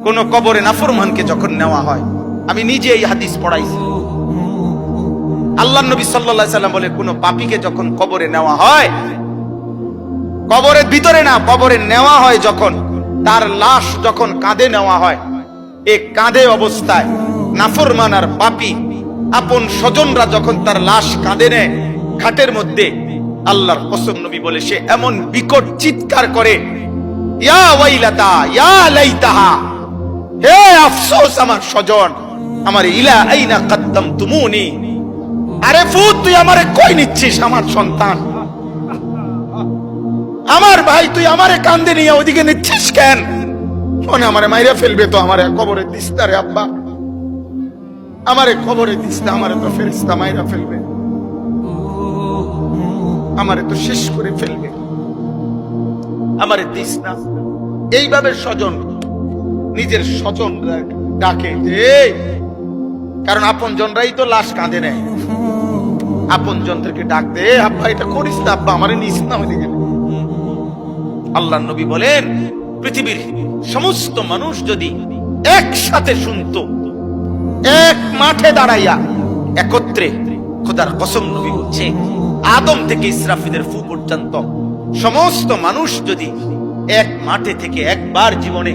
কোন কবরে নাফরমানকে যখন নেওয়া হয়, আমি নিজে এই হাদিস পড়াইছি, আল্লাহর নবী সাল্লাল্লাহু আলাইহি সাল্লাম বলে কোন পাপীকে যখন কবরে নেওয়া হয়, কবরের ভিতরে না, কবরে নেওয়া হয় যখন, তার লাশ যখন কাঁধে নেওয়া হয়, এই কাঁধে অবস্থায় নাফরমান আর পাপী আপন স্বজনরা যখন তার লাশ কাঁধে নেয় ঘাটের মধ্যে, আল্লাহর কসম নবী বলে সে এমন বিকট চিৎকার করে, ইয়া ওয়াইলাতা ইয়া লাইতাহা, হে আফসোস আমার স্বজন, আমার ইলা আইনা কদ্দামতুমুনি, আরে ফুত তুই আমারে কই নিচ্ছিস, আমার সন্তান, আমার ভাই, তুই আমারে কান্দে নিয়ে ওদিকে নিচ্ছিস কেন? মনে আমারে মাইরা ফেলবে তো, আমারে কবরে দিস না রে আব্বা, আমারে কবরে দিস না, আমারে তো ফেরেশতা মাইরা ফেলবে, আমারে তো শেষ করে ফেলবে, আমারে দিস না। এইভাবে স্বজন নিজের স্বজন ডাকে, কারণ আপন জনরাই তো লাশ কাঁধে নেয়, আপন জনদেরকে ডাক দে, আব্বা এটা করিস না, আব্বা আমারে নিস না ওইদিকে। আল্লাহর নবী বলেন পৃথিবীর সমস্ত মানুষ যদি একসাথে শুনতো, এক মাঠে দাঁড়াইয়া একত্রে, খোদার কসম নবী বলছে আদম থেকে ইসরাফিলের ফু পর্যন্ত সমস্ত মানুষ যদি এক মাঠে থেকে একবার জীবনে